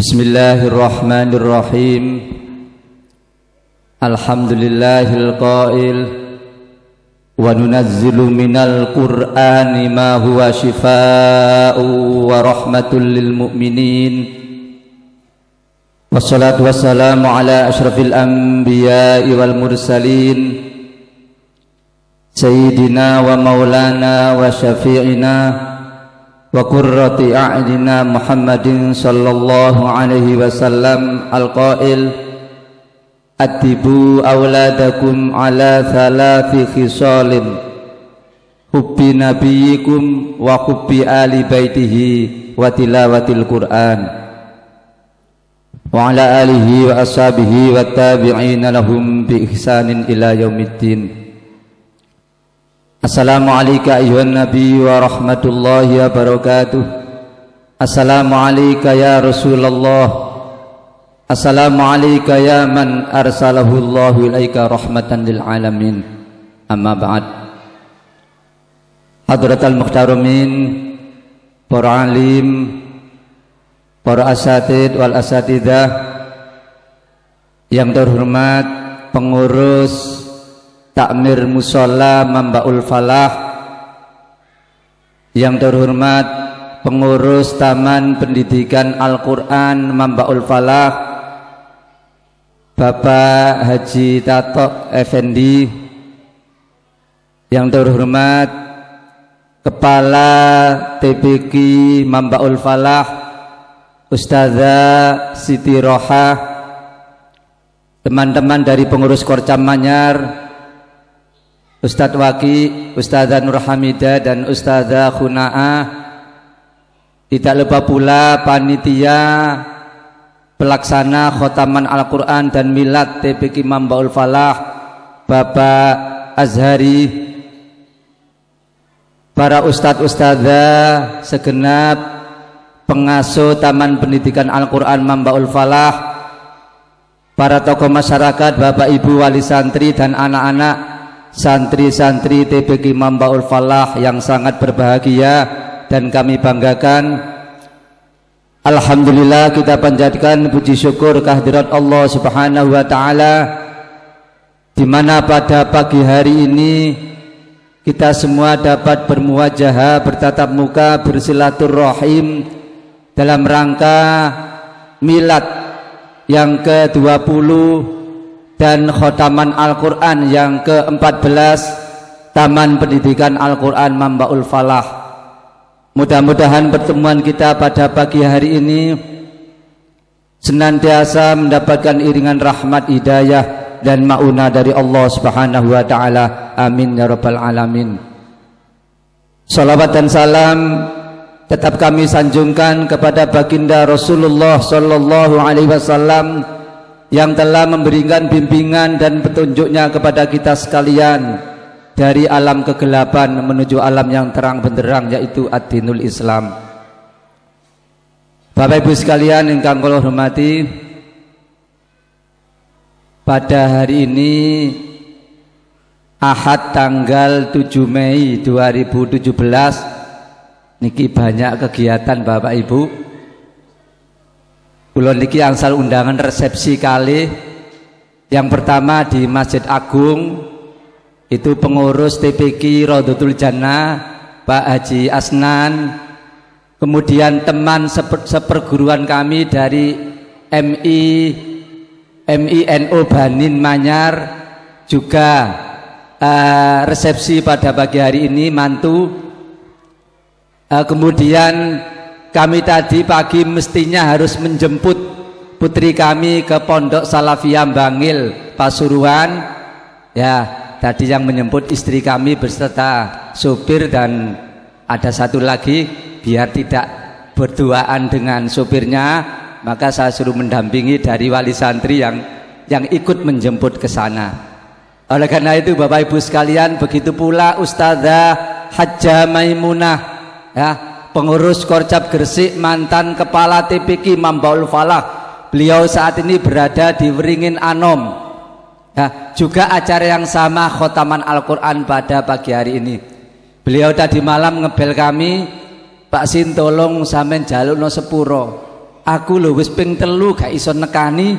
Bismillahirrahmanirrahim. Alhamdulillahil qail wa nunazzilu minal qur'ani ma huwa shifaa'u wa rahmatul lil mu'minin. Wassalatu wassalamu ala asyrafil anbiya'i wal mursalin sayyidina wa maulana wa syafi'ina wa qurrati a'yunina Muhammadin sallallahu alaihi wasallam al-qail atibu auladakum ala thalathi khisalin hubbi nabiyikum wa hubbi ali baitihi wa tilawatil Qur'an wa ala alihi wa ashabihi wa tabi'ina lahum bi ihsanin ila yaumiddin. Assalamualaikum ayuhan nabi wa rahmatullahi wa barakatuh. Assalamualaikum ya Rasulullah. Assalamualaikum ya man arsalahu Allahu ilaika rahmatan lil alamin. Amma ba'd. Hadratal muhtarumin, para alim, para asatid wal asatidah yang terhormat, pengurus Takmir Musola Mambaul Falah, yang terhormat pengurus Taman Pendidikan Al-Quran Mambaul Falah, Bapak Haji Tato Effendi, yang terhormat Kepala TPQ Mambaul Falah Ustazah Siti Roha, teman-teman dari pengurus Korcam Manyar, Ustadz Waki, Ustadzah Nur Hamidah dan Ustadzah Khuna'ah. Tidak lupa pula panitia pelaksana khotaman Al-Quran dan Milad TPQ Mambaul Falah, Bapak Azhari, para ustadz-ustadzah segenap pengasuh Taman Pendidikan Al-Quran Mambaul Falah, para tokoh masyarakat, Bapak Ibu wali santri dan anak-anak santri-santri TPQ Mambaul Falah yang sangat berbahagia dan kami banggakan. Alhamdulillah, kita panjatkan puji syukur kehadirat Allah Subhanahu wa taala, di mana pada pagi hari ini kita semua dapat bermuwajahah, bertatap muka, bersilaturahim dalam rangka milad yang ke-20 dan khotaman Al-Quran yang ke-14 Taman Pendidikan Al-Quran Mambaul Falah. Mudah-mudahan pertemuan kita pada pagi hari ini senantiasa mendapatkan iringan rahmat, hidayah dan ma'unah dari Allah Subhanahu wa ta'ala. Amin ya rabbal alamin. Salawat dan salam tetap kami sanjungkan kepada baginda Rasulullah sallallahu alaihi wasallam yang telah memberikan bimbingan dan petunjuknya kepada kita sekalian dari alam kegelapan menuju alam yang terang benderang, yaitu ad-dinul Islam. Bapak Ibu sekalian ingkang kula hormati, pada hari ini Ahad tanggal 7 Mei 2017 niki banyak kegiatan Bapak Ibu. Kulon niki angsal undangan resepsi kali. Yang pertama di Masjid Agung, itu pengurus TPQ Raudhatul Jannah Pak Haji Asnan, kemudian teman seperguruan kami dari MINO Banin Manyar juga resepsi pada pagi hari ini mantu. Kemudian kami tadi pagi mestinya harus menjemput putri kami ke Pondok Salafiyah Bangil Pasuruan. Ya, tadi yang menjemput istri kami beserta sopir dan ada satu lagi, biar tidak berduaan dengan sopirnya, maka saya suruh mendampingi dari wali santri yang ikut menjemput ke sana. Oleh karena itu Bapak Ibu sekalian, begitu pula Ustazah Hajjah Maimunah, ya, pengurus Korcap Gresik, mantan kepala TPQ Mambaul Falah. Beliau saat ini berada di Wringin Anom. Ya, juga acara yang sama khotaman Al-Quran pada pagi hari ini. Beliau tadi malam ngebel kami, Pak Sin tolong sampean jalukno sepuro. aku lho wis ping 3 gak iso nekani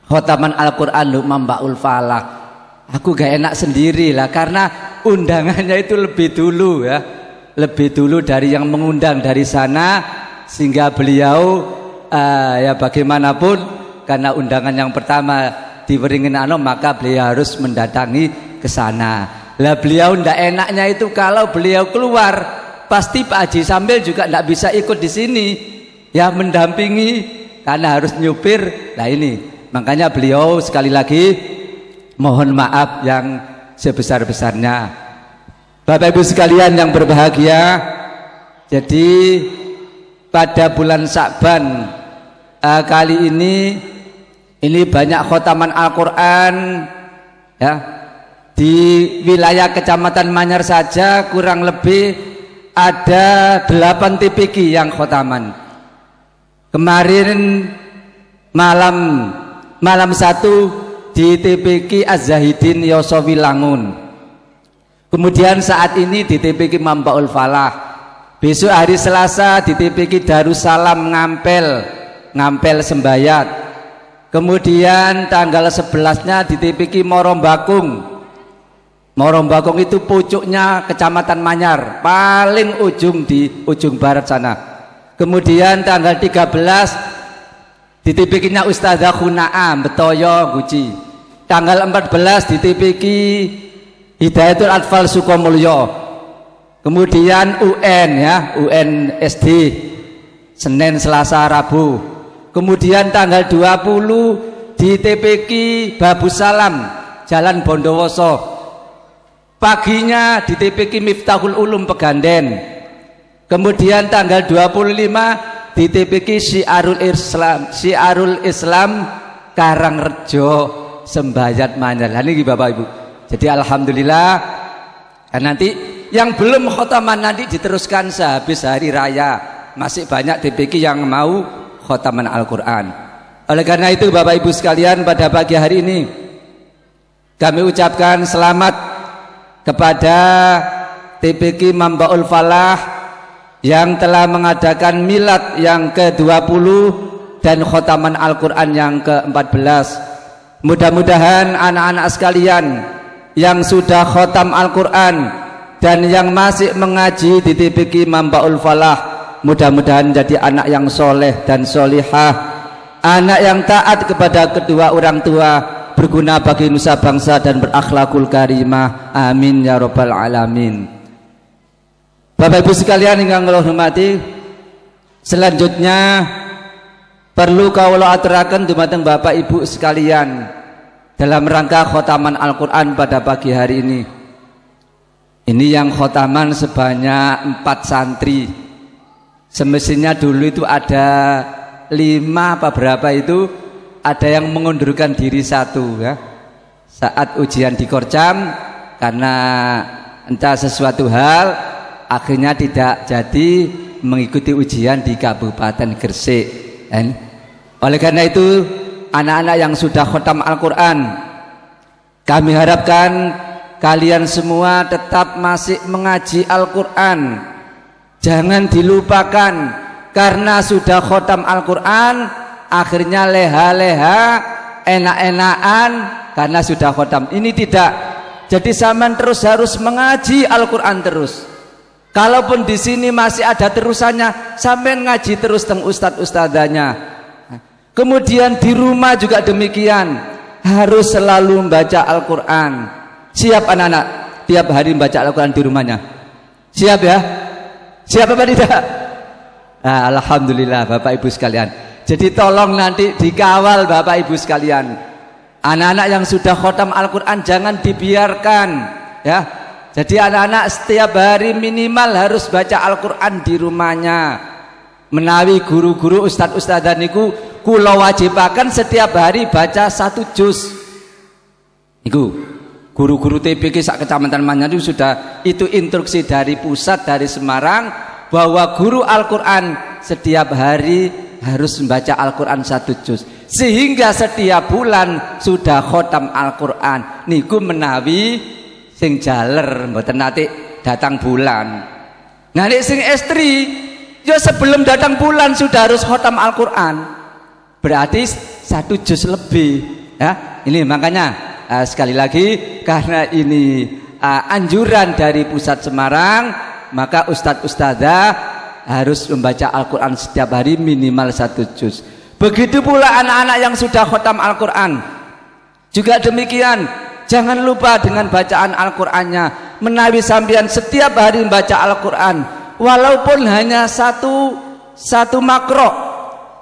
khotaman Al-Qur'an lho Mambaul Falah. Aku gak enak sendiri lah karena undangannya itu lebih dulu ya. Lebih dulu dari yang mengundang dari sana, sehingga beliau ya bagaimanapun karena undangan yang pertama diweringin maka beliau harus mendatangi ke sana. Lah beliau ndak enaknya itu kalau beliau keluar pasti Pak Haji Sambil juga ndak bisa ikut di sini ya, mendampingi karena harus nyupir. Nah ini makanya beliau sekali lagi mohon maaf yang sebesar-besarnya. Bapak Ibu sekalian yang berbahagia, jadi pada bulan Sya'ban kali ini banyak khotaman Al-Quran ya. Di wilayah Kecamatan Manyar saja kurang lebih ada 8 TPQ yang khotaman. Kemarin malam 1 di TPQ Az-Zahidin Yosowilangun. Kemudian saat ini di TPQ Mambaul Falah. Besok hari Selasa di TPQ Darussalam Ngampel Sembayat. Kemudian tanggal 11-nya di TPQ Morombakung itu pucuknya Kecamatan Manyar, paling ujung di ujung barat sana. Kemudian tanggal 13 di TPQ-nya Ustazah Khunaam Betoyo Guci. Tanggal 14 di TPQ Hidayatul Atfal Sukomulyo. Kemudian UN SD Senin, Selasa, Rabu. Kemudian tanggal 20 di TPQ Babus Salam Jalan Bondowoso. Paginya di TPQ Miftahul Ulum Peganden. Kemudian tanggal 25 di TPQ Syiarul Islam Karangrejo Sembayat Manyar. Ini Bapak Ibu. Jadi alhamdulillah nanti yang belum khotaman nanti diteruskan sehabis hari raya. Masih banyak TPQ yang mau khotaman Al-Quran. Oleh karena itu Bapak Ibu sekalian, pada pagi hari ini kami ucapkan selamat kepada TPQ Mambaul Falah yang telah mengadakan milad yang ke-20 dan khotaman Al-Quran yang ke-14. Mudah-mudahan anak-anak sekalian yang sudah khotam Al-Quran dan yang masih mengaji di TPQ Mambaul Falah, mudah-mudahan jadi anak yang soleh dan solihah, anak yang taat kepada kedua orang tua, berguna bagi nusa bangsa dan berakhlakul karimah. Amin ya rabbal alamin. Bapak Ibu sekalian yang kula hormati, selanjutnya perlu kawula aturaken dumateng Bapak Ibu sekalian dalam rangka khotaman Al-Quran pada pagi hari ini. Ini yang khotaman sebanyak 4 santri. Semestinya dulu itu ada 5 apa berapa itu, ada yang mengundurkan diri 1 ya. Saat ujian di Korcam karena entah sesuatu hal akhirnya tidak jadi mengikuti ujian di Kabupaten Gresik. Oleh karena itu anak-anak yang sudah khotam Al-Quran, kami harapkan kalian semua tetap masih mengaji Al-Quran. Jangan dilupakan karena sudah khotam Al-Quran akhirnya leha-leha, enak-enakan karena sudah khotam. Ini tidak. Jadi zaman terus harus mengaji Al-Quran terus. Kalaupun di sini masih ada terusannya, sampai ngaji terus teng ustadz-ustadzanya. Kemudian di rumah juga demikian, harus selalu membaca Al-Quran. Siap anak-anak tiap hari membaca Al-Quran di rumahnya? Siap ya? Siap apa tidak? Nah, alhamdulillah Bapak Ibu sekalian. Jadi tolong nanti dikawal Bapak Ibu sekalian. Anak-anak yang sudah khotam Al-Quran jangan dibiarkan ya. Jadi anak-anak setiap hari minimal harus baca Al-Quran di rumahnya. Menawi guru-guru ustadz-ustadzan niku kula wajibaken setiap hari baca 1 juz. Iku guru-guru TPQ sak Kecamatan Manyar itu sudah, itu instruksi dari pusat dari Semarang bahwa guru Al-Quran setiap hari harus membaca Al-Quran 1 juz, sehingga setiap bulan sudah khotam Al-Quran. Niku menawi sing jaler mboten nate datang bulan. Nah nek sing istri Ya sebelum datang bulan sudah harus khotam Al-Quran. Berarti 1 juz lebih. Ya, ini makanya sekali lagi karena ini anjuran dari pusat Semarang, maka Ustadz Ustadzah harus membaca Al-Quran setiap hari minimal 1 juz. Begitu pula anak-anak yang sudah khotam Al-Quran juga demikian. Jangan lupa dengan bacaan Al-Qurannya. Menawi sampean setiap hari membaca Al-Quran, walaupun hanya satu makro,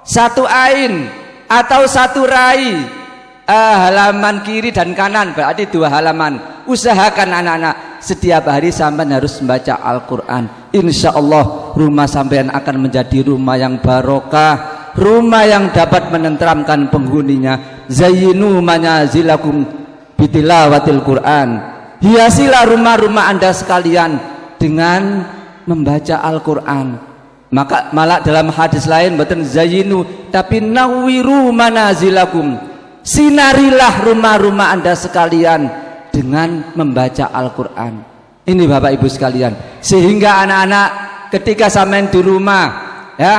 1 ain atau 1 rai, halaman kiri dan kanan, berarti 2 halaman. Usahakan anak-anak setiap hari sampean harus membaca Al-Quran. Insya Allah rumah sampean akan menjadi rumah yang barokah, rumah yang dapat menenteramkan penghuninya. Zayyinu manazilakum bitilawatil Quran. Hiasilah rumah-rumah Anda sekalian dengan membaca Al-Quran. Maka malah dalam hadis lain bukan zayyinu, tapi nawwiru manazilakum. Sinarilah rumah-rumah Anda sekalian dengan membaca Al-Quran. Ini Bapak Ibu sekalian, sehingga anak-anak ketika sampean di rumah ya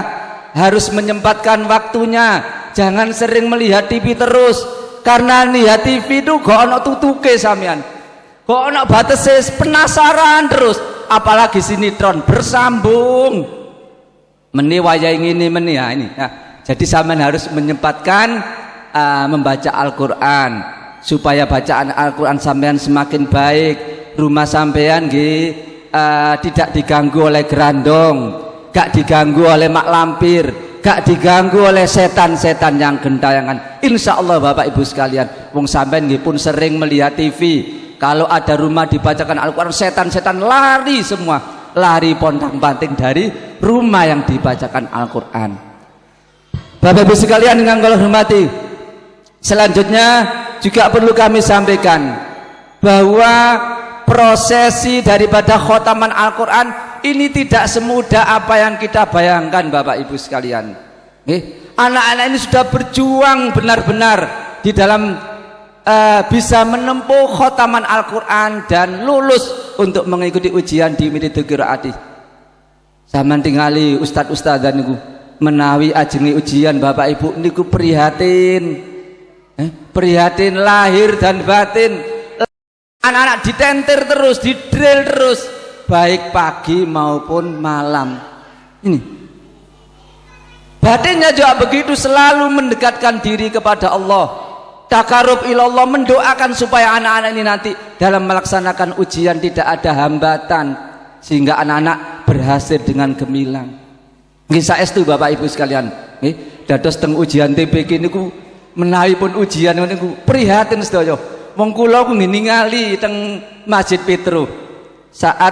harus menyempatkan waktunya. Jangan sering melihat TV terus, karena lihat TV itu gak ono tutuke sampean, gak ono batese, penasaran terus. Apalagi sinetron bersambung, meni wayang ini meni ya ini ya. Jadi sampean harus menyempatkan membaca Al-Quran supaya bacaan Al-Quran sampean semakin baik. Rumah sampean tidak diganggu oleh gerandong, gak diganggu oleh mak lampir, gak diganggu oleh setan-setan yang gentayangan. Insya Allah Bapak Ibu sekalian, wong sampean pun sering melihat TV, kalau ada rumah dibacakan Al-Quran, setan-setan lari semua, lari pontang-panting dari rumah yang dibacakan Al-Quran. Bapak Ibu sekalian yang kula hormati, selanjutnya juga perlu kami sampaikan bahwa prosesi daripada khotaman Al-Quran ini tidak semudah apa yang kita bayangkan Bapak Ibu sekalian. Anak-anak ini sudah berjuang benar-benar di dalam bisa menempuh khotaman Al-Quran dan lulus untuk mengikuti ujian di Mididul Qiraati. Zaman tingali ustadz-ustadzan niku menawi ajengi ujian Bapak Ibu niku prihatin. Prihatin lahir dan batin. Anak-anak ditentir terus, didrill terus, baik pagi maupun malam. Ini batinnya juga begitu, selalu mendekatkan diri kepada Allah, takarub ilallah, mendoakan supaya anak-anak ini nanti dalam melaksanakan ujian tidak ada hambatan, sehingga anak-anak berhasil dengan gemilang. Kisah itu Bapak Ibu sekalian, dados teng ujian TPQ niku menawi pun ujian niku prihatin sedaya. Wong kula ku ningali teng Masjid Petro saat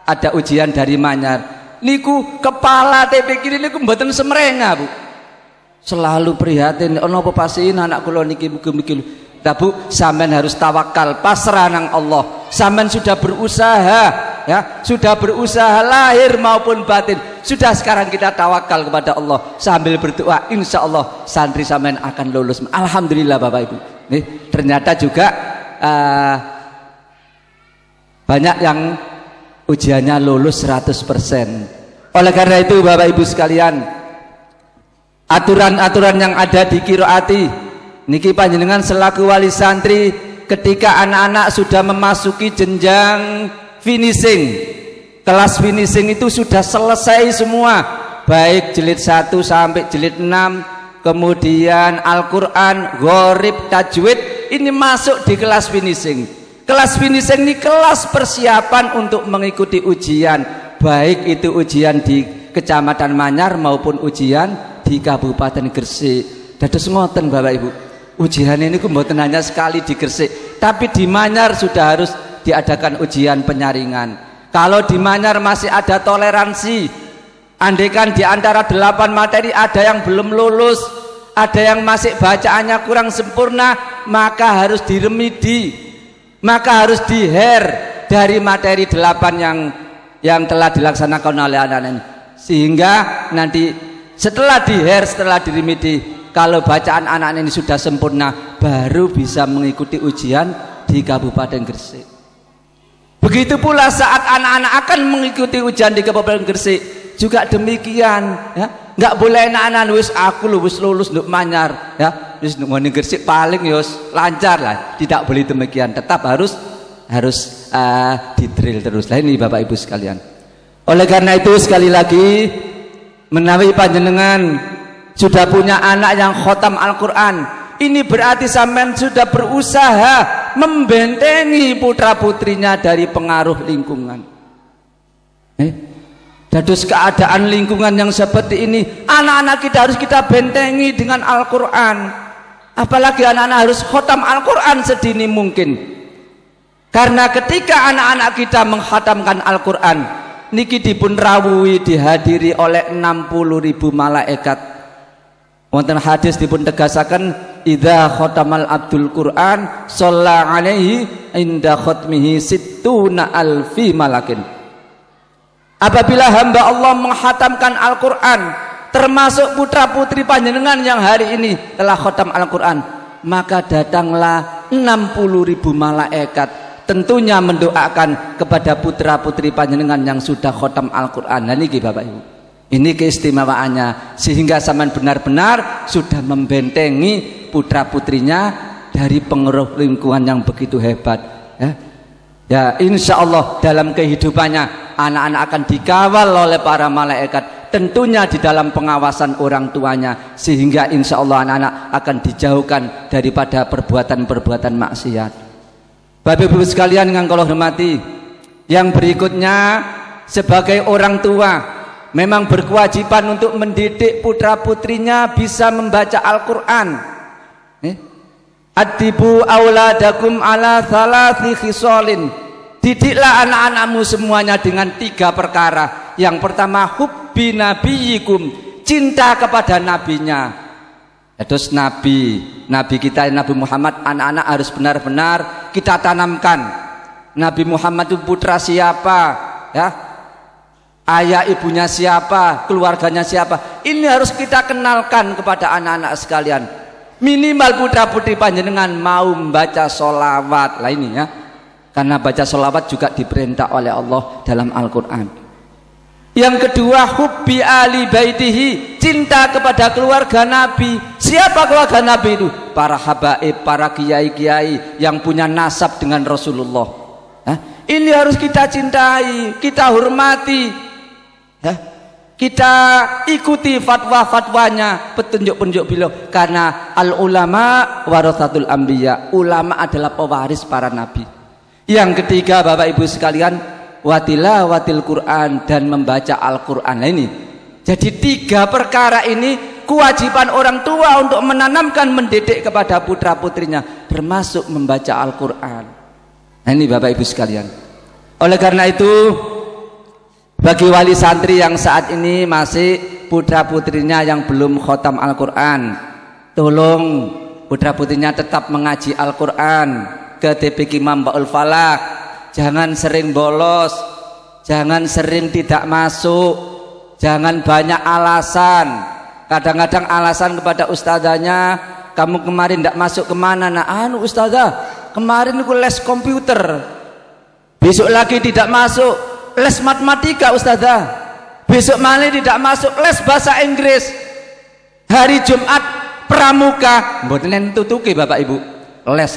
ada ujian dari Manyar niku, kepala TPQ niku mboten semrenga Bu, selalu prihatin. Ono apa pasin anak kula niki mugi-mugi. Nah Bu, sampean harus tawakal, pasrah nang Allah. Sampean sudah berusaha ya, sudah berusaha lahir maupun batin. Sudah, sekarang kita tawakal kepada Allah sambil berdoa, insya Allah santri sampean akan lulus. Alhamdulillah Bapak Ibu. Ternyata juga banyak yang ujiannya lulus 100%. Oleh karena itu Bapak Ibu sekalian, aturan-aturan yang ada di Qiraati niki panjenengan selaku wali santri, ketika anak-anak sudah memasuki jenjang finishing, kelas finishing itu sudah selesai semua, baik jilid 1 sampai jilid 6, kemudian Al-Quran, Gharib, Tajwid, ini masuk di kelas finishing. Kelas finishing ini kelas persiapan untuk mengikuti ujian, baik itu ujian di Kecamatan Manyar maupun ujian di Kabupaten Gresik. Dados ngoten Bapak Ibu, ujian ini mboten hanya sekali di Gresik, tapi di Manyar sudah harus diadakan ujian penyaringan. Kalau di Manyar masih ada toleransi, andaikan di antara 8 materi ada yang belum lulus, ada yang masih bacaannya kurang sempurna, maka harus diremedi, maka harus diher dari materi 8 yang telah dilaksanakan oleh anak-anak ini, sehingga nanti setelah diher, setelah diremedi, kalau bacaan anak-anak ini sudah sempurna, baru bisa mengikuti ujian di Kabupaten Gresik. Begitu pula saat anak-anak akan mengikuti ujian di Kabupaten Gresik, juga demikian ya. Enggak boleh enak-enakan wis aku wis lulus nduk manyar ya. Wis ngene Gresik paling ya lancar lah. Tidak boleh demikian. Tetap harus didrill terus. Lah ini Bapak Ibu sekalian. Oleh karena itu sekali lagi menawi panjenengan sudah punya anak yang khotam Al-Qur'an, ini berarti sampean sudah berusaha membentengi putra-putrinya dari pengaruh lingkungan. Dados keadaan lingkungan yang seperti ini, anak-anak kita harus kita bentengi dengan Al-Qur'an. Apalagi anak-anak harus khotam Al-Qur'an sedini mungkin. Karena ketika anak-anak kita mengkhatamkan Al-Qur'an, niki dipun rawuhi dihadiri oleh 60.000 malaikat. Wonten hadis dipun tegasaken, idza khatamal abdul Qur'an shalla alaihi inda khatmihi sittuna alfi malakin. Apabila hamba Allah menghatamkan Al-Qur'an, termasuk putra putri panjenengan yang hari ini telah khatam Al-Qur'an, maka datanglah 60.000 malaikat tentunya mendoakan kepada putra putri panjenengan yang sudah khatam Al-Qur'an. Nah niki Bapak Ibu, ini keistimewaannya, sehingga sampean benar-benar sudah membentengi putra putrinya dari pengaruh lingkungan yang begitu hebat ya insya Allah dalam kehidupannya anak-anak akan dikawal oleh para malaikat, tentunya di dalam pengawasan orang tuanya, sehingga insya Allah anak-anak akan dijauhkan daripada perbuatan-perbuatan maksiat. Bapak Ibu sekalian yang kula hormati, yang berikutnya sebagai orang tua memang berkewajiban untuk mendidik putra putrinya bisa membaca Al-Quran. Adibu auladakum ala thalathi khisalin. Didiklah anak-anakmu semuanya dengan 3 perkara. Yang pertama, hubbi nabiyikum, cinta kepada nabinya. Terus nabi kita Nabi Muhammad, anak-anak harus benar-benar kita tanamkan. Nabi Muhammad itu putra siapa ya, ayah ibunya siapa, keluarganya siapa, ini harus kita kenalkan kepada anak-anak sekalian. Minimal putra putri panjenengan mau membaca sholawat lah ini ya, karena baca sholawat juga diperintah oleh Allah dalam Al-Quran. Yang kedua, hubbi ali baitihi, cinta kepada keluarga Nabi. Siapa keluarga Nabi itu? Para habaib, para kiai-kiai yang punya nasab dengan Rasulullah. Ini harus kita cintai, kita hormati, kita ikuti fatwa-fatwanya, petunjuk-petunjuk beliau. Karena al ulama warathatul anbiya, ulama adalah pewaris para nabi. Yang ketiga Bapak Ibu sekalian, watilawatil Quran, dan membaca Al-Quran. Nah ini jadi 3 perkara ini kewajiban orang tua untuk menanamkan, mendidik kepada putra putrinya, termasuk membaca Al-Quran. Nah ini Bapak Ibu sekalian, oleh karena itu bagi wali santri yang saat ini masih putra putrinya yang belum khotam Al-Quran, tolong putra putrinya tetap mengaji Al-Quran ke TPQ Imam Baul Falak. Jangan sering bolos, jangan sering tidak masuk, jangan banyak alasan. Kadang-kadang alasan kepada ustazahnya, kamu kemarin tidak masuk kemana? Nah ustazah, kemarin aku les komputer, besok lagi tidak masuk les matematika ustazah, besok malah tidak masuk les bahasa Inggris, hari Jumat pramuka, mboten tutuki Bapak Ibu, les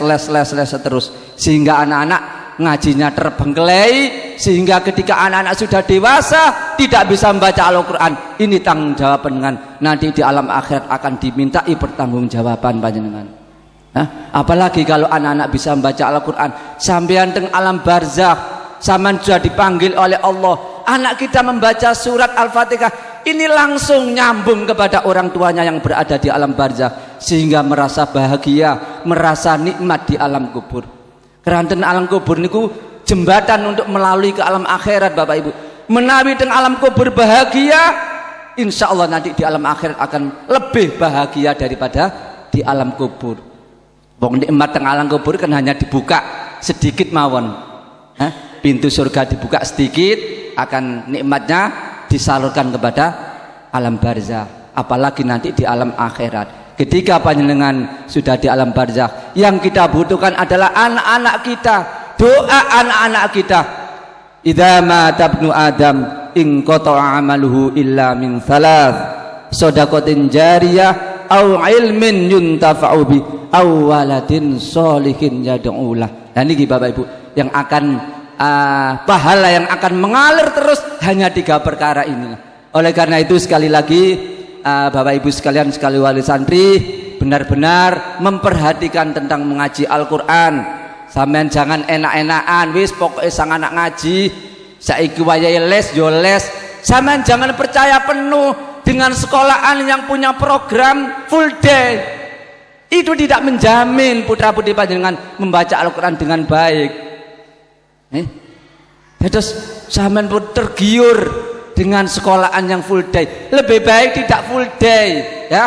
terus, sehingga anak-anak ngajinya terbengkelai, sehingga ketika anak-anak sudah dewasa tidak bisa membaca Al-Quran. Ini tanggung jawab dengan nanti di alam akhirat akan dimintai pertanggungjawaban panjenengan. Apalagi kalau anak-anak bisa membaca Al-Quran, sampean teng alam barzakh, sampean sudah dipanggil oleh Allah, anak kita membaca surat Al-Fatihah, ini langsung nyambung kepada orang tuanya yang berada di alam barzakh, sehingga merasa bahagia, merasa nikmat di alam kubur. Keranten alam kubur niku jembatan untuk melalui ke alam akhirat Bapak Ibu. Menawi teng alam kubur bahagia, insya Allah nanti di alam akhirat akan lebih bahagia daripada di alam kubur. Wong nikmat teng alam kubur kan hanya dibuka sedikit mawon. Pintu surga dibuka sedikit, akan nikmatnya disalurkan kepada alam barzakh. Apalagi nanti di alam akhirat. Ketika panjenengan sudah di alam barzakh, yang kita butuhkan adalah anak-anak kita, doa anak-anak kita. Idza mata ibnu Adam in qata'a amaluhu illa min thalath shadaqatin jariyah au ilmin yuntafa'u bi au waladin sholihin yad'u lah. Nah ini Bapak Ibu yang akan pahala yang akan mengalir terus hanya 3 perkara ini. Oleh karena itu sekali lagi Bapak Ibu sekalian, sekali wali santri, benar-benar memperhatikan tentang mengaji Al-Quran. Sampean jangan enak-enakan wis pokoknya sang anak ngaji saiki wayahe les yo les. Sampean jangan percaya penuh dengan sekolahan yang punya program full day. Itu tidak menjamin putra-putri panjenengan membaca Al-Quran dengan baik. Terus sampean pun tergiur dengan sekolahan yang full day. Lebih baik tidak full day, ya.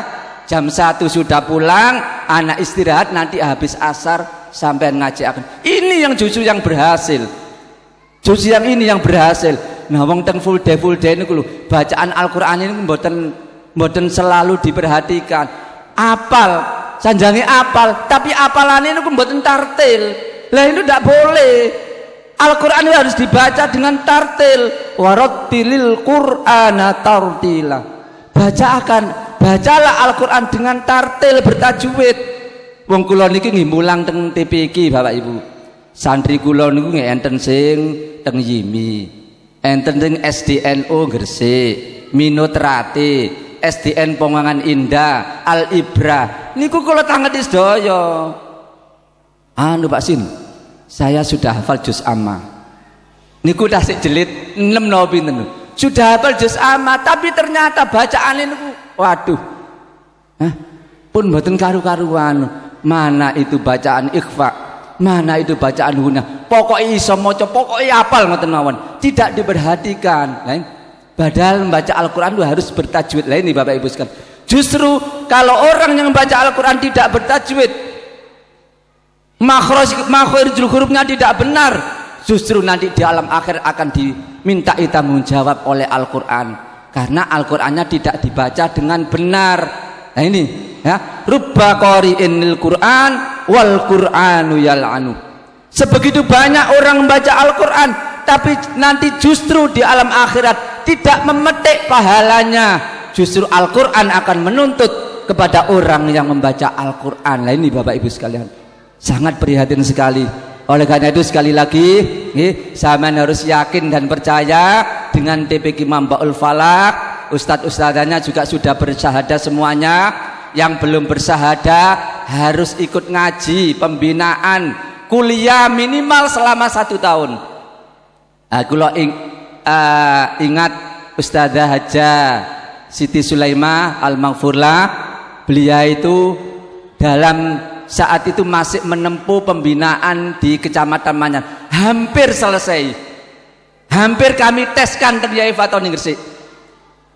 Jam 1 sudah pulang, anak istirahat, nanti habis asar sampai ngaji akan. Ini yang justru yang berhasil. Justru yang ini yang berhasil. Nah, wong teng full day niku lho, bacaan Al-Qur'an ini mboten selalu diperhatikan. Apal, sanjange apal, tapi apalane niku mboten tartil. Lah itu tidak boleh. Al-Quran itu harus dibaca dengan tartil. Warattilil Qur'ana tartila. Bacalah Al-Quran dengan tartil, bertajwid. Wong kula niki nggih mulang teng TPQ Bapak Ibu. Santri kula niku nggih enten sing teng Yimi, enten teng SDNO Gresik, Minotrate, SDN Pongangan Indah, Al Ibrah. Niku kula tangeti sedaya. Pak Sin, saya sudah hafal juz amma. Niku tasik jelit 6 napa pinten. Sudah hafal juz amma, tapi ternyata bacaan niku waduh. Pun mboten karu-karuan. Mana itu bacaan ikhfa, mana itu bacaan hunah. Pokoknya iso maca, pokoknya hafal ngoten mawon. Tidak diperhatikan. Padahal membaca Al-Qur'an itu harus bertajwid. Lah ini Bapak Ibu sekalian. Justru kalau orang yang membaca Al-Qur'an tidak bertajwid, makhrajul hurufnya tidak benar, justru nanti di alam akhir akan diminta tanggung jawab oleh Al-Quran karena Al-Qurannya tidak dibaca dengan benar. Nah ini ya, rubba qari'in lil Quran wal Qur'anu yal'anu. Sebegitu banyak orang membaca Al-Quran tapi nanti justru di alam akhirat tidak memetik pahalanya, justru Al-Quran akan menuntut kepada orang yang membaca Al-Quran. Nah ini Bapak Ibu sekalian, sangat prihatin sekali. Oleh karena itu sekali lagi sampean harus yakin dan percaya dengan TPQ Mambaul Falaq. Ustadz-ustadzanya juga sudah bersyahadah semuanya. Yang belum bersyahadah harus ikut ngaji pembinaan kuliah minimal selama 1 tahun. Kula ingat Ustadzah Haja Siti Sulaimah Al-Maghfurlah, beliau itu dalam saat itu masih menempuh pembinaan di Kecamatan Manyan, hampir selesai, hampir kami teskan ke Yai Fatoni Gresik.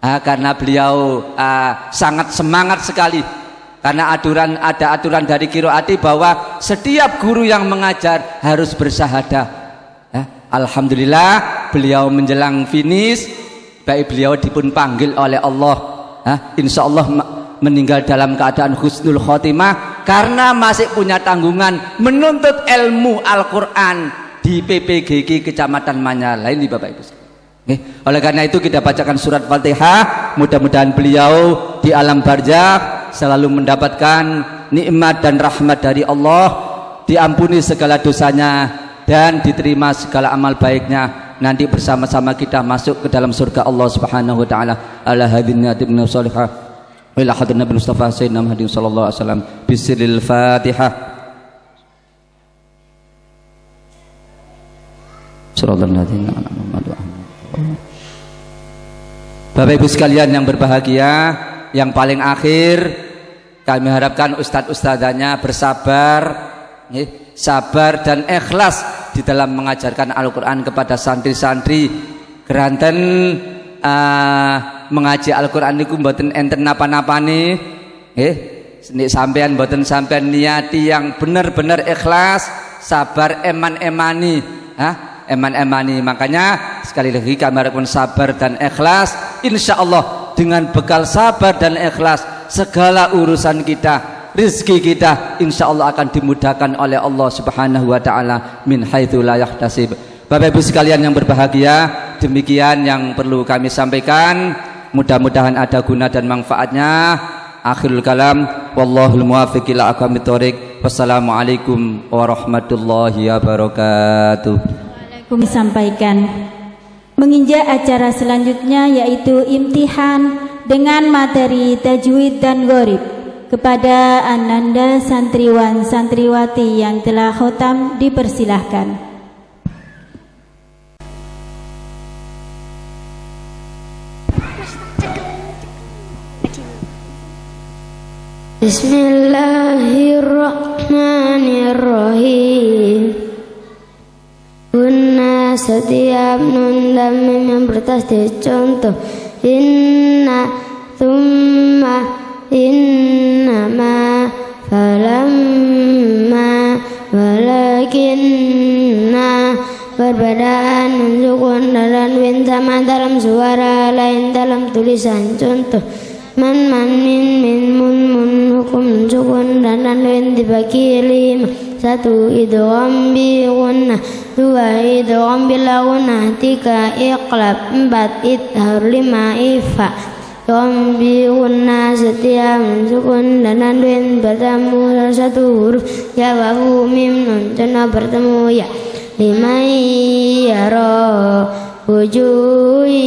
Karena beliau sangat semangat sekali, karena ada aturan dari Kiroati bahwa setiap guru yang mengajar harus bersyahadah. Alhamdulillah beliau menjelang finish, baik beliau dipun panggil oleh Allah. Insya Allah meninggal dalam keadaan husnul khotimah karena masih punya tanggungan menuntut ilmu Al-Quran di PPGG Kecamatan Manyar. Lain di Bapak Ibu. Oleh karena itu kita bacakan surat Fatihah, mudah-mudahan beliau di alam barzakh selalu mendapatkan nikmat dan rahmat dari Allah, diampuni segala dosanya dan diterima segala amal baiknya. Nanti bersama-sama kita masuk ke dalam surga Allah Subhanahu wa taala. Ala hadin natibna salihah wa ila hadratin Nabi Mustafa sayyidina Muhammad sallallahu alaihi wasallam bisiril Fatihah. Shiratal ladzina an'amta 'alaihim. Bapak Ibu sekalian yang berbahagia, yang paling akhir kami harapkan ustadz-ustadzanya bersabar, sabar dan ikhlas di dalam mengajarkan Al-Quran kepada santri-santri. Keranten mengaji Al-Quran niku mboten enten napa-napane, nek sampean mboten sampean niati yang benar-benar ikhlas, sabar, eman-emani, eman-emani. Makanya sekali lagi kami harapkan sabar dan ikhlas. Insya Allah dengan bekal sabar dan ikhlas segala urusan kita, rezeki kita insya Allah akan dimudahkan oleh Allah Subhanahu wa ta'ala min haitsu la yahtasib. Bapak Ibu sekalian yang berbahagia, demikian yang perlu kami sampaikan. Mudah-mudahan ada guna dan manfaatnya. Akhirul kalam, wallahul muwaffiq ila aqwamit thoriq. Wassalamualaikum warahmatullahi wabarakatuh. Waalaikumsalam. Sampaikan menginjak acara selanjutnya yaitu imtihan dengan materi tajwid dan gharib kepada ananda santriwan santriwati yang telah khotam dipersilahkan. Bismillahirrahmanirrahim. Guna setiap nun dan mim yang bertasdid. Contoh inna, thumma, innama, falamma, walakinna. Perbedaan nun sukun dan win sama dalam suara lain dalam tulisan. Contoh man, min, mun, hukum sukun dan win dibagi 5. 1 idgham bi gunnah, 2 idgham bil gunnah, 3 iqlab, 4 idhar, 5 ifa. Idgham bi gunnah setiap sukun dan win bertemu dalam satu huruf. Jawabu mim nun contoh bertemu ya. 5 yara wujuhi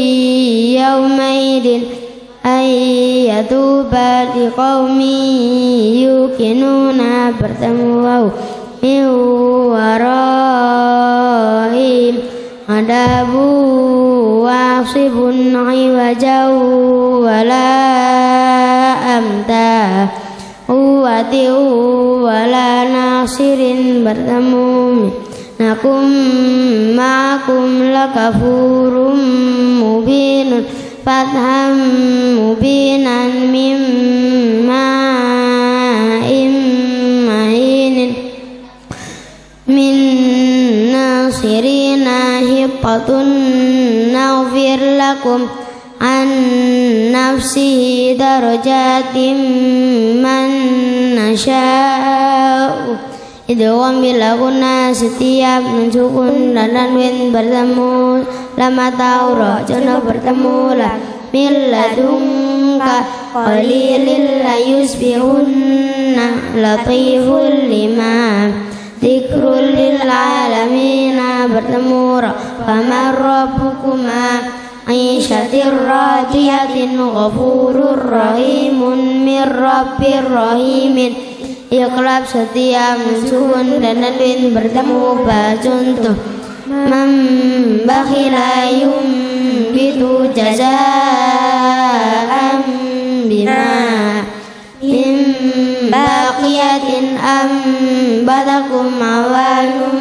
yaumaidin ayyatuba liqaumi yuqinuna bertemu waw. Min waraihim adabu wasibun iwajau wala amta uwatiu wala nasirin bertemu. Nakum ma'akum lakafurum mubinun fatham mubinan mimma immahinin min nasirina hiqqatun naghfir lakum an nafsihi darajatim man nasha'u. Idgham bil gunnah setiap nun sukun dan tanwin bertemu. Lama taura contoh bertemu la. Min ladunka qalilil la yusbihunna latiful lima. Dzikrul lil alamina bertemu ra. Famar rabbukuma aisyatir radiyatin ghafurur rahimun mir rabbir rahimin. Iqlab setiap sukun dan tanwin bertemu. Contoh man bakhila yumbitu jazaan bima min baqiyatin ambatakum awanum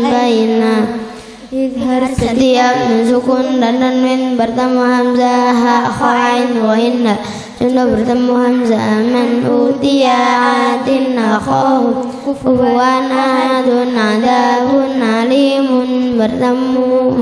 baina. Idhar setiap sukun dan tanwin bertemu hamzah ha khain wa inna. Contoh bertemu hamzah man utiya atin akhahu kufuwan ahadun adabun alimun bertemu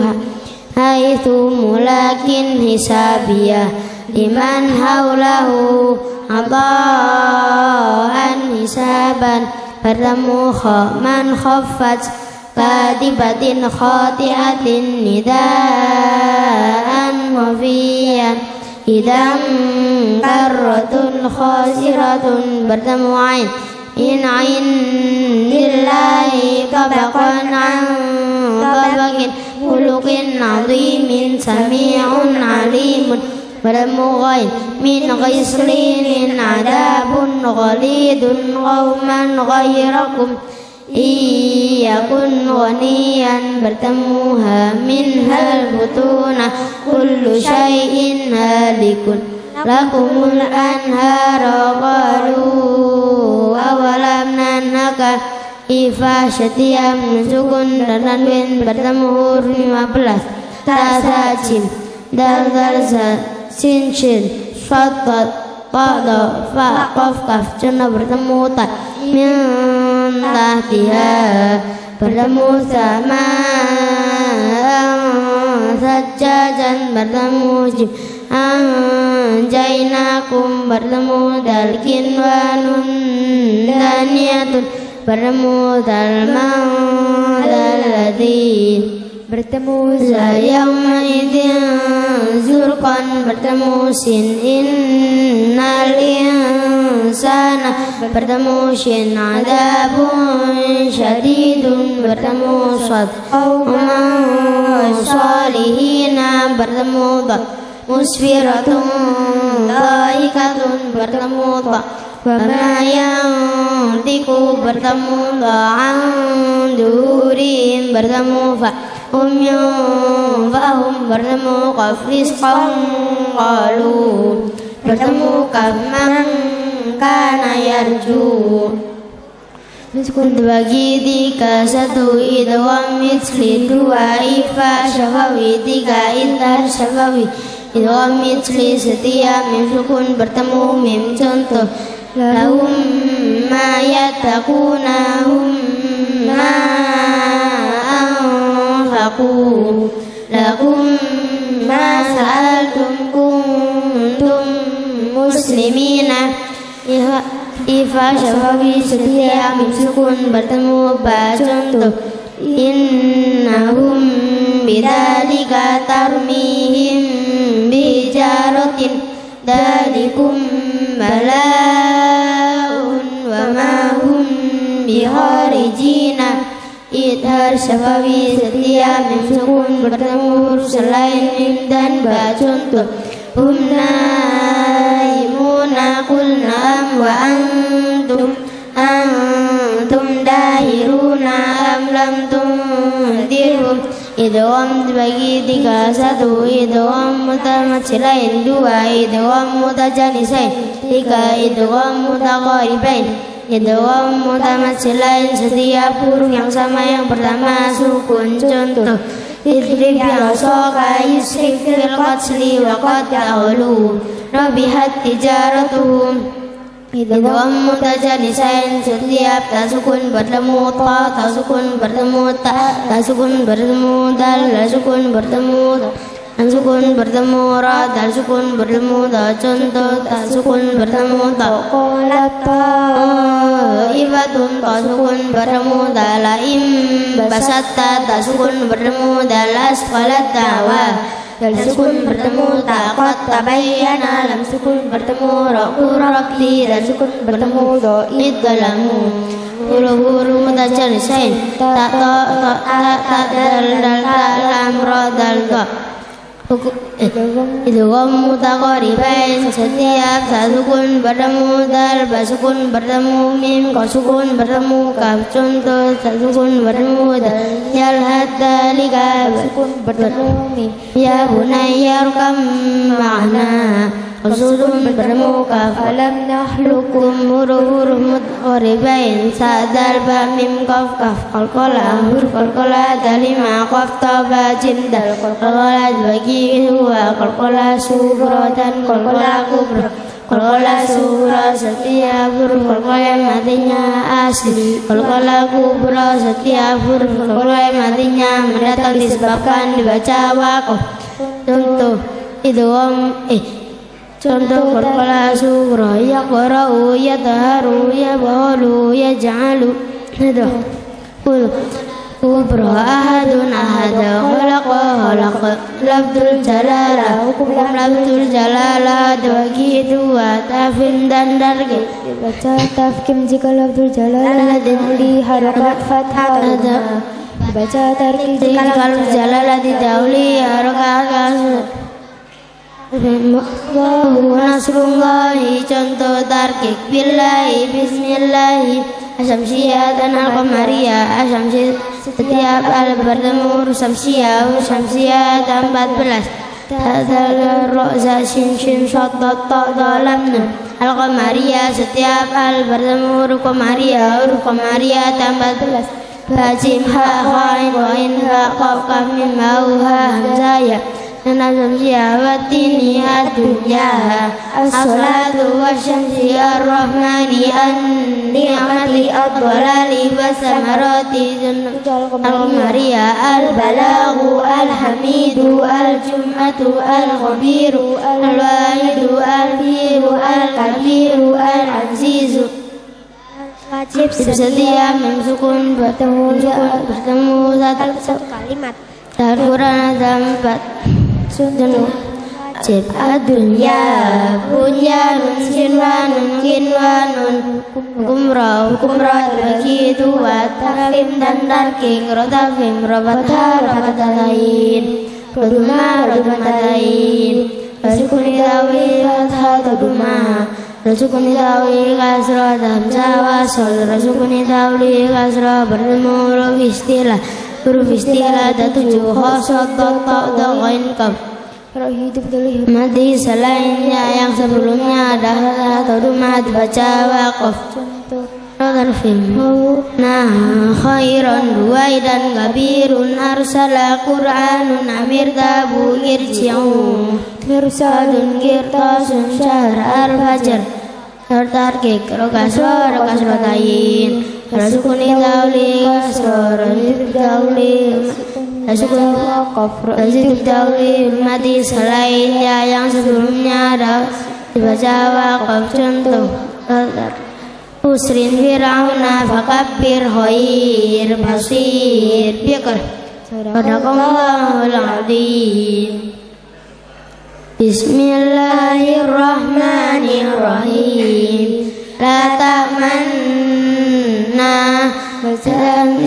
haitsu mulakin hisabiyah liman haulahu adaan hisaban bertemu kha man khaffat katibatin khati'atin nidaan wafiyan. Idam karratun khasiratun bertemu ain. In ain lillahi kabaqan an kabaqin khuluqin azimin sami'un alimun bertemu ghain. Min ghislinin adabun ghalidun qauman ghairakum iyakun ghaniyan bertemu ha min hal butuna kullu syai'in halikun lakumul anhara qalu awalam nanaka ifa setiap sukun dan tanwin bertemu huruf 15. Tasajim dal sin shin shadad qada fa qaf kaf contoh bertemu ta. Min tahtiha bertemu sama sajajan bertemu jim. Anjainakum bertemu dalkin wanun daniyatun bertemu dalman daladin. bertemu za yauma idzin zurqan bertemu sin innal insana bertemu shin adabun syadidun bertemu sad qauman salihina bertemu dha musfiratun dhaikatun bertemu dha fama yantiqu bertemu da'an durin bertemu fa fahum bertemu qaf rizqan qalu bertemu kaman kana yarju miskun bagi tiga satu idgham misli dua ifa syafawi tiga indar syafawi idgham misli setiap mim sukun bertemu mim contoh lahum ma yattaquna hum ma anfaqu lakum ma sa'altum kuntum muslimina ifa syafawi setiap mim sukun bertemu ba contoh innahum bidzalika tarmihim bijaratin dalikum bala'un wa ma hum biharijina idhar syafawi setiap mim sukun bertemu huruf selain mim dan ba contoh hum naimuna qul na'am wa antum dahiruna am lam tundirhum idgham dibagi tiga satu idgham mutamatsilain dua idgham mutajanisain tiga idgham mutaqaribain idgham mutamatsilain setiap huruf yang sama yang pertama sukun contoh idrib yang soka yusrif fil qatli wa qat'alu rabihat tijaratuhum idgham mutajanisain setiap ta sukun bertemu ta sukun bertemu ta sukun bertemu dal sukun bertemu dan sukun bertemu ra dal sukun bertemu da contoh ta sukun bertemu ta qalata ibatun ta sukun bertemu dalaim basatta ta sukun bertemu dalas qalata wa dal sukun bertemu taqat tabayyana lam sukun bertemu raqli dal sukun bertemu do'id dalamu huruf mutajanisain ta dal lam ra dal ta idgham mutaqaribain setiap ta sukun bertemu dal ba sukun bertemu mim ka sukun bertemu kaf contoh ta sukun bertemu dal yal hatta lika sukun bertemu mim ya bunayya rukam ma'na sukun bertemu kaf alam nahlukum huruf mutaqaribain sa dal ba mim kaf qalqala huruf qalqala dalima qaf ta ba jim dal qalqala bagi dua qalqala sughra dan qalqala kubra qalqala sughra setiap huruf qalqala matinya asli qalqala kubra setiap huruf qalqala matinya mendatang disebabkan dibaca waqaf contoh idgham contoh qalqala sughra yaqra'u yadharu yabulu yaj'alu kubra ahadun ahada khalaqa lafzul jalala hukum lafzul jalala bagi dua tafin dan dargi baca tafkim jika lafzul jalala didahului harakat fathah baca tarkib jika lafzul jalala didahului harakat Allahu nasrullahi contoh tarkib billahi bismillahi asyamsiyah dan al-qamariyah asyamsiyah setiap al bertemu syamsiyah dan 14 tadal ro'za shin shaddat ta dalam al-qamariyah setiap al bertemu qamariyah dan 14 bajim ha ghain ghain ha qaf kaf mim ha hamzah Syamsiyah wa tiniha dunya as-salatu wa syamsiyah ar-rahmani an-ni'mati ad-dhalali wa samarati al-qamariyah al-balaghu al-hamidu al-jum'atu al-khabiru al-wahidu al-firu al-kabiru al-azizu wajib setiap mim sukun bertemu satu kalimat Al-Quran ada 4 sunjun Cip adunya bunyanun sinwanun kinwanun kumra bagi dua tafim dan tarking rotafim robatalain rodumatayin rasukuni dawi fathataduma rasukuni dawi kasra damsa wasol rasukuni dawi kasra bertemu huruf istilah ada 7 khosot totok doain kaf mati selainnya yang sebelumnya ada atau rumah dibaca wakaf contoh tarfim nah khairan ruwai dan gabirun arsala qur'anun amir tabu irji'u mirsadun girtasun syahr al-fajr tarkik rokasrotain rasukuni dauli rasukuni dauli mati selainnya yang sebelumnya ada dibaca wakaf contoh usrin fir'auna fakabbir khair basir biqar sadaqallahul azim. Bismillahirrahmanirrahim. La ta'manna bacaan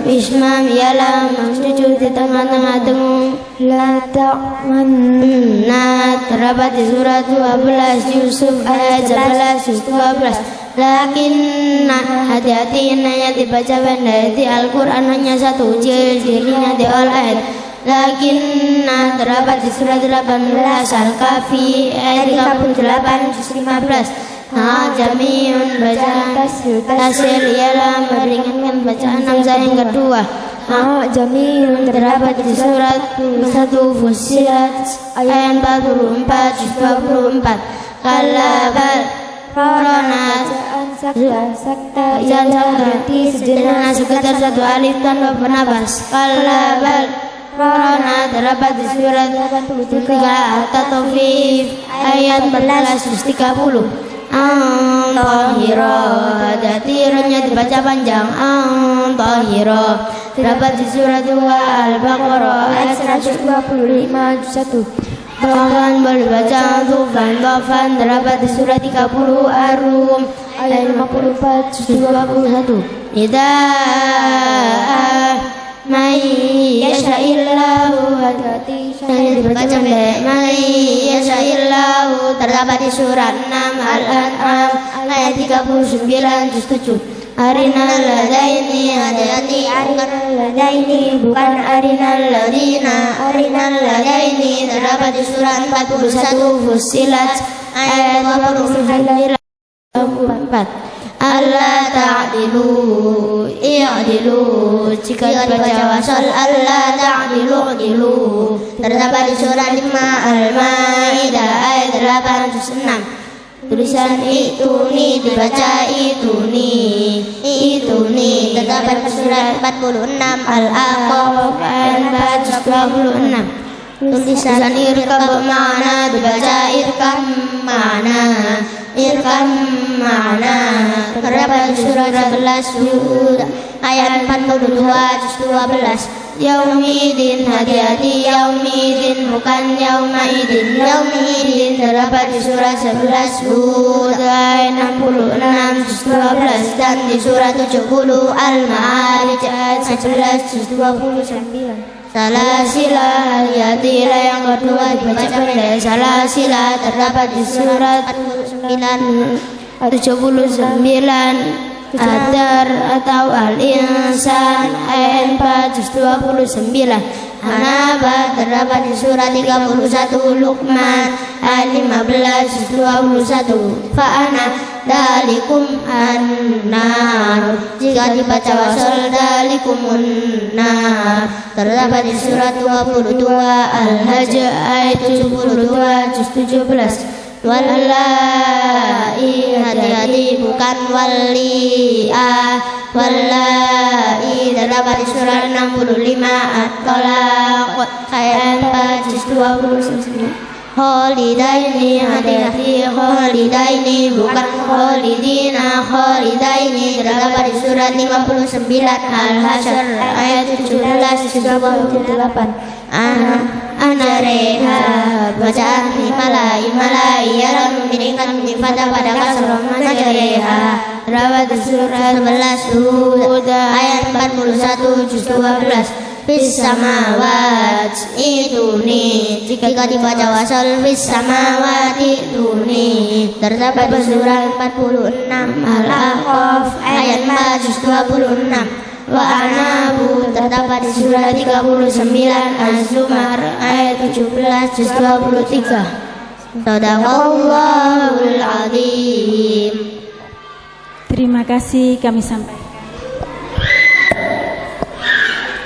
ismam ialah sujud di tengah-tengah dengung. La ta'manna terdapat di surat 12 Yusuf ayat 11 juz 12. Lakinna hati-hati hanya dibaca pendek di Al-Quran hanya satu jilid dirinya di ayat. Lakinna terdapat di surat 18 Al-Kahfi ayat 38 juz 15. Jami'un bacaan tasir ialah meringankan bacaan hamzah yang kedua. Jami'un terdapat di surat 1 Fussilat ayat 44 juz 24. Kalabal Rona sakta berarti sejenak sekitar 1 alif tanpa penabas. Kalabal Rona terdapat di surat 83 At-Taufif ayat 14 juz 30. Tahira tiranya dibaca panjang. Tahira terdapat di surat 2 Al-Baqarah ayat 125 juz 1. Tofan boleh baca Tofan terdapat di surat 30 Ar-Rum ayat 54 juz 21. Mai yasha'illahu hati-hati saya dibaca Mai yasha'illahu terdapat di surat 6 Al-An'am ayat 39 juz 7. Arinal ladaini hati-hati arinal ladaini bukan arinal ladina. Arinal ladaini terdapat di surat 41 Fussilat ayat 29 24. Allah ta'dilu i'dilu jika dibaca wasal Allah ta'dilu i'dilu terdapat di surat 5 Al-Maidah ayat 8 juz 6. Tulisan ituni dibaca ituni terdapat di surat 46 Al-Aqaf ayat 4 juz 26. Tulisan irkam ma'ana dibaca irkam ma'ana terdapat di surat 11 ayat 42 juz 12. Yaumidin hati-hati yaumidin bukan yaumaidin. Yaumidin terdapat di surat 11 Hud ayat 66 juz 12 dan di surat 70 Al-Ma'arij ayat 11 juz 29. Salasila hati-hati yang kedua dibaca pendek. Salasila terdapat di surat 79 Adar atau Al-Insan ayat 4 juz 29. Hanaba terdapat di surat 31 Luqman ayat 15 juz 21. Fa'ana dalikum an-nar jika dibaca wasal dalikumun nar terdapat di surat 22 Al-Hajj ayat 72 juz 17. Wallahi hati-hati bukan wali'ah. Wallahi terdapat di surat 65 At-Talaq ayat 4 juz 29. Khalidaini, hati-hati khalidaini, bukan khalidina, khalidaini. Terdapat di surat 59 Al-Hasyr ayat 17-28. Ana reha bacaan malai yang memberikan nifada pada kasroh majareha. Terdapat di surat 11 Hud ayat 41 juz 12. Fis samawat ituni, jika dibaca wasal fis samawat ituni. Terdapat di surat 46 Al-A'raf ayat 4 juz 26. Wa anabu terdapat di surat 39 Az-Zumar ayat 17 juz 23. Shadaqallahul azim. Terima kasih kami sampaikan.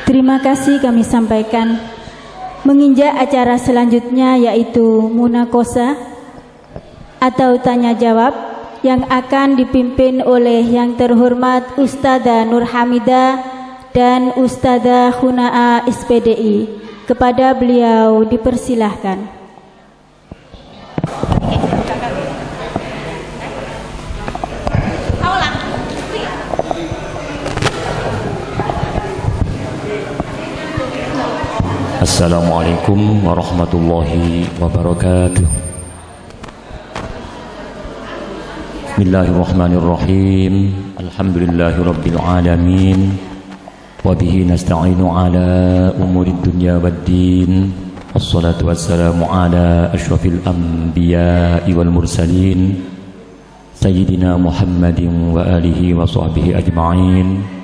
Terima kasih kami sampaikan. Menginjak acara selanjutnya yaitu munakosah atau tanya jawab yang akan dipimpin oleh yang terhormat Ustadzah Nur Hamidah dan Ustadzah Hunaa SPDI. Kepada beliau dipersilahkan. Assalamualaikum warahmatullahi wabarakatuh. Bismillahirrahmanirrahim. Alhamdulillahi rabbil alamin. Wabihi nasta'inu ala umurid dunya waddin. Wassalatu wassalamu ala ashrafil anbiya'i wal mursalin Sayyidina Muhammadin wa alihi wa sahbihi ajma'in.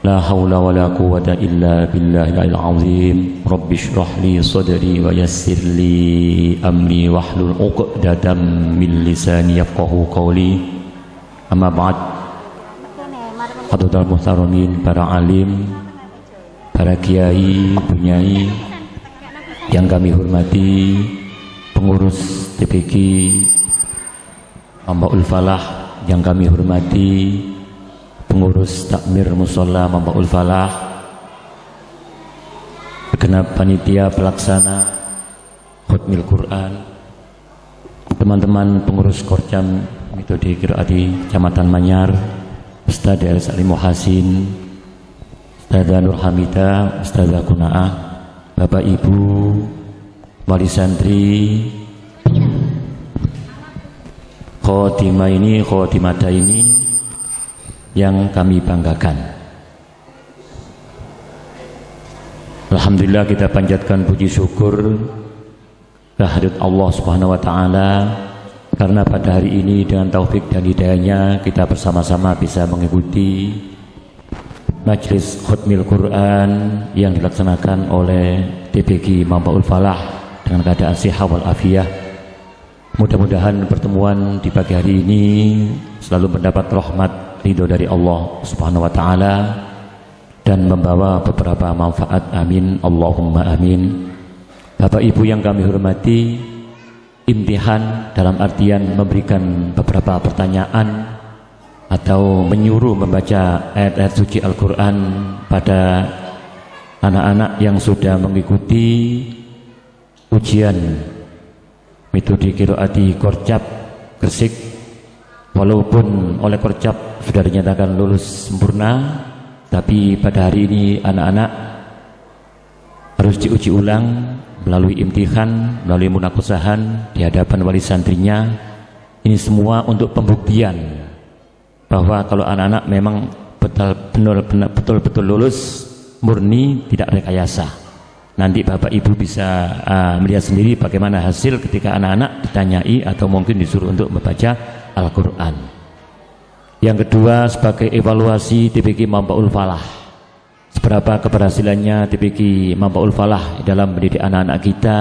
La hawla wa la quwwata illa billahil azim. Rabbi shrah li sadri wa yassir li amri wahlul 'uqdatam min lisani yafqahu qawli. Amma ba'd. Hadirin muhtaramin, para alim, para kiai, bunyai yang kami hormati, pengurus TPQ Mambaul Falah yang kami hormati, pengurus takmir musola Mambaul Falah, segenap panitia pelaksana khutmil Quran, teman-teman pengurus Korcam Metode Qiraati Kecamatan Manyar, Ustadzah Salim Muhasin, Ustadzah Nur Hamidah, Ustadzah Kunaah, Bapak Ibu, wali santri, khotimah ini, khotimada ini yang kami banggakan. Alhamdulillah, kita panjatkan puji syukur kehadirat Allah Subhanahu wa taala karena pada hari ini dengan taufik dan hidayahnya kita bersama-sama bisa mengikuti majelis khutmil Quran yang dilaksanakan oleh TPQ Mambaul Falah dengan keadaan sehat wal afiyah. Mudah-mudahan pertemuan di pagi hari ini selalu mendapat rahmat ridho dari Allah Subhanahu wa taala dan membawa beberapa manfaat. Amin Allahumma amin. Bapak Ibu yang kami hormati, imtihan dalam artian memberikan beberapa pertanyaan atau menyuruh membaca ayat-ayat suci Al-Quran pada anak-anak yang sudah mengikuti ujian metode qiraati Korcap Gresik, walaupun oleh Korcap sudah dinyatakan lulus sempurna, tapi pada hari ini anak-anak harus diuji ulang melalui imtihan, melalui munakosahan di hadapan wali santrinya. Ini semua untuk pembuktian bahwa kalau anak-anak memang betul-betul lulus murni, tidak rekayasa. Nanti Bapak Ibu bisa melihat sendiri bagaimana hasil ketika anak-anak ditanyai atau mungkin disuruh untuk membaca Al-Quran. Yang kedua, sebagai evaluasi TPQ Mambaul Falah, seberapa keberhasilannya TPQ Mambaul Falah dalam mendidik anak-anak kita,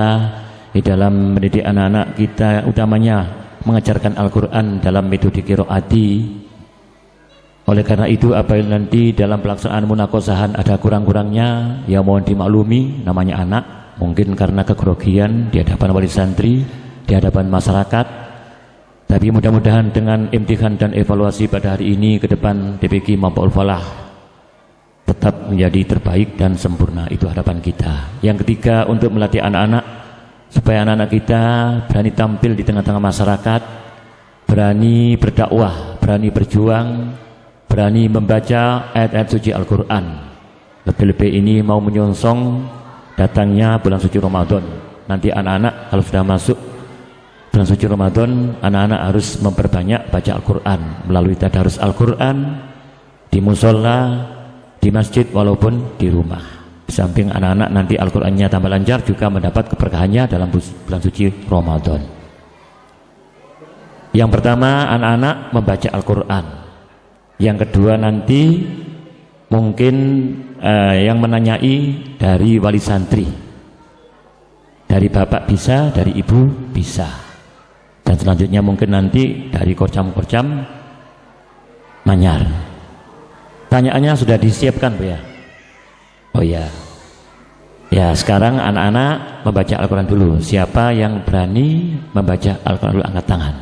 di dalam mendidik anak-anak kita, utamanya mengajarkan Al-Quran dalam metode qiraati. Oleh karena itu, apabila nanti dalam pelaksanaan munakosahan ada kurang-kurangnya, ya mohon dimaklumi, namanya anak, mungkin karena kegrogian di hadapan wali santri, di hadapan masyarakat. Tapi mudah-mudahan dengan imtihan dan evaluasi pada hari ini ke depan, TPQ Mambaul Falah tetap menjadi terbaik dan sempurna. Itu harapan kita. Yang ketiga, untuk melatih anak-anak supaya anak-anak kita berani tampil di tengah-tengah masyarakat, berani berdakwah, berani berjuang, berani membaca ayat-ayat suci Al-Quran. Lebih-lebih ini mau menyongsong datangnya bulan suci Ramadan. Nanti anak-anak kalau sudah masuk bulan suci Ramadan, anak-anak harus memperbanyak baca Al-Quran melalui tadarus Al-Quran di musola, di masjid walaupun di rumah. Di samping anak-anak nanti Al-Qurannya tambah lancar, juga mendapat keberkahannya dalam bulan suci Ramadan. Yang pertama, anak-anak membaca Al-Quran. Yang kedua nanti mungkin yang menanyai dari wali santri, dari bapak bisa, dari ibu bisa, dan selanjutnya mungkin nanti dari korcam-korcam Manyar. Pertanyaannya sudah disiapkan, Bu ya? Oh ya. Ya, sekarang anak-anak membaca Al-Quran dulu. Siapa yang berani membaca Al-Quran dulu, angkat tangan.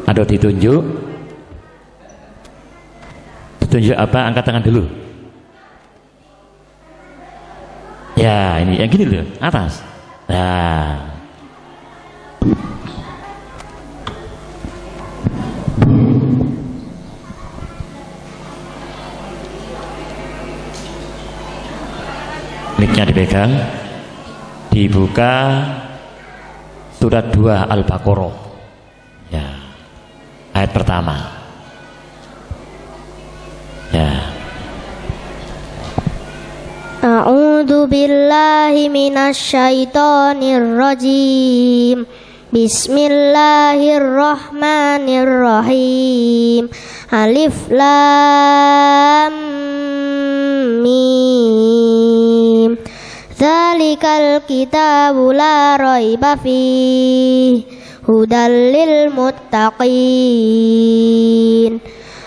Ada ditunjuk? Ditunjuk apa? Angkat tangan dulu. Ya, ini yang gini loh, atas. Nah. Mic-nya dipegang, dibuka surat 2 Al-Baqarah, ya, ayat pertama, ya. A'udzu billahi minasyaitonir rajim. Bismillahirrahmanirrahim. Alif lam mim. Dzalikal kitabu la raiba fihi hudal lil muttaqin.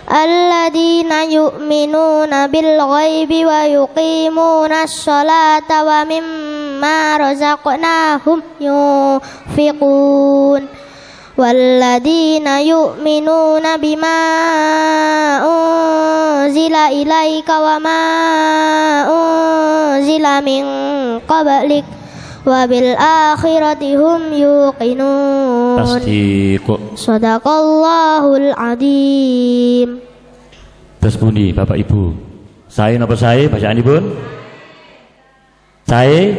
Alladzina yu'minuna bil ghaibi wa yuqimuna sholata wa mimma razaqnahum yunfiqun. Walladzina yu'minuna bima unzila ilaika wa ma unzila min qablik wa bil akhirati hum yuqinun. Tasdiq. Shadaqallahul adzim. Terus pundi Bapak Ibu? Saya napa saya bacaan Ibu? Saya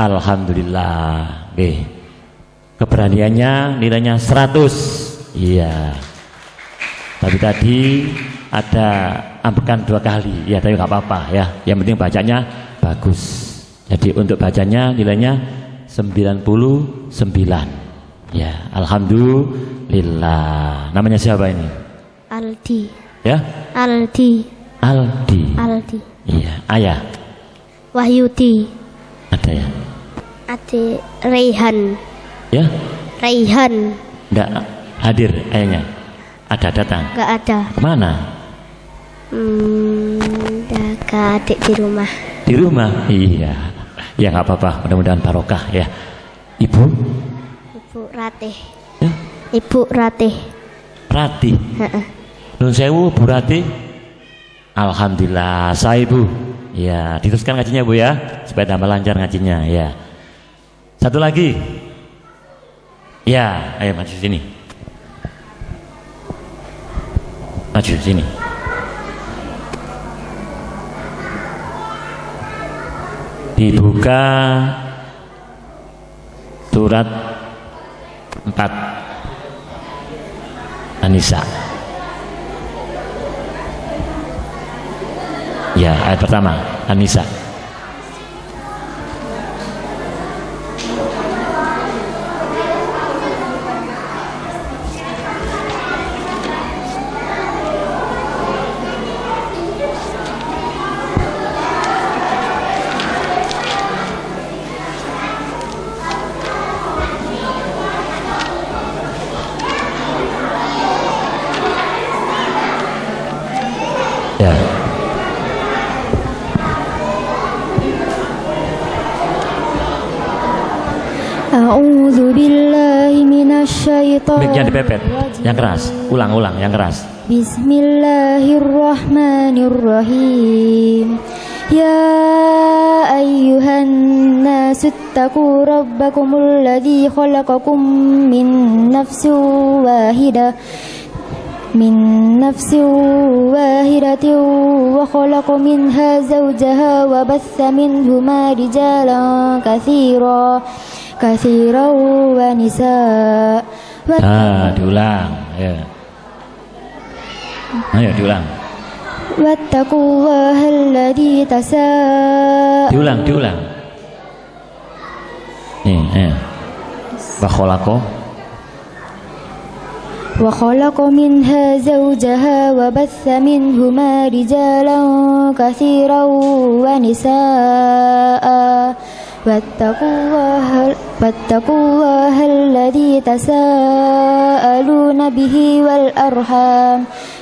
alhamdulillah. Nggih. Keberaniannya nilainya 100. Iya. Tapi tadi ada ambekan 2 kali. Ya, tapi nggak apa-apa ya. Yang penting bacanya bagus. Jadi untuk bacanya nilainya 99. Ya, alhamdulillah. Namanya siapa ini? Aldi. Ya? Aldi. Aldi. Aldi. Iya, ayah. Wahyudi. Ada ya? Ade Raihan. Ya? Raihan. Enggak hadir ayahnya. Ada datang. Enggak ada. Kemana? Ke adik di rumah. Di rumah? Iya. Ya nggak apa-apa, mudah-mudahan barokah ya. Ibu? Ibu Ratih. Ya? Ibu Ratih. Ratih. Nun sewu Bu Ratih. Alhamdulillah, saya Bu. Ya, diteruskan ngajinya Bu ya, supaya tambah lancar ngajinya ya. Satu lagi. Ya, ayo maju sini. Maju sini. Dibuka surat 4 An-Nisa. Ya, ayat pertama An-Nisa. Ya. A'udzu billahi minasyaitonir Mic-nya dipepet, yang keras. Ulang-ulang yang keras. Bismillahirrahmanirrahim. يا أيها الناس اتقوا ربكم الذي خلقكم من نفس واحدة وخلق منها زوجها وبث منهما رجالا كثيرا ونساء. Diulang ya. Ayo diulang. واتقوا الله الذي Diulang. وخلق منها زوجها وبث منهما رجالا كثيرا ونساء واتقوا الله الذي تساءلون به والأرحام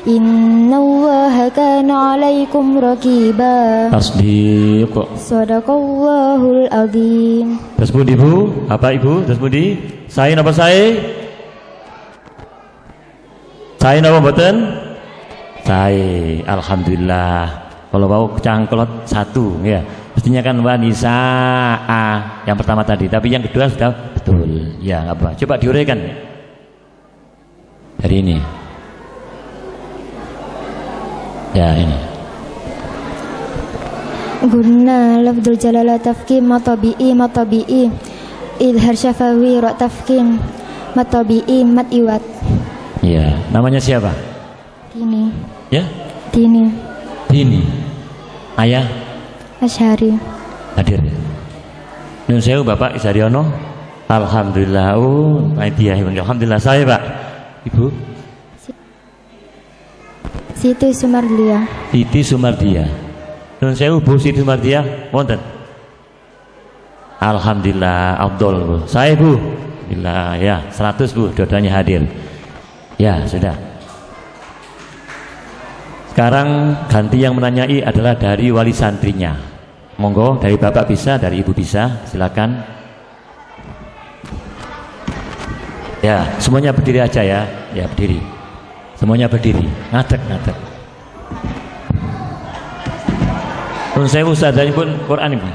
إن الله كان عليكم رقيبا. Tasdiq. Sadaqallahul azim. Terus budi Bu, apa Ibu? Terus budi? Sae napa sae? Sae napa mboten? Sae. Alhamdulillah. Kalau mau cangklot satu ya. Mestinya kan wanisa yang pertama tadi, tapi yang kedua sudah betul. Ya, enggak apa. Coba diuraikan. Dari ini. Ya, ini. Guna lafdzul jalalah tafkim matabi'i idhar syafawi ra tafkim matabi'i mat iwat. Ya, namanya siapa? Dini. Ya? Dini. Ayah Asyari. hadir. Nun sewu Bapak Isaryono. Alhamdulillah. Alhamdulillah saya Pak. Ibu Siti Sumardia. Nun sewu Bu Siti Sumardia wonten. Alhamdulillah Abdul Bu. Saya Bu. Alhamdulillah ya 100 Bu dua-duanya hadir. Ya sudah. Sekarang ganti yang menanyai adalah dari wali santrinya. Monggo dari Bapak bisa, dari Ibu bisa, silakan. Ya, semuanya berdiri aja ya. Ya, berdiri. Semuanya berdiri. Ngadeg. Nun sewu sadayipun Quran Ibu.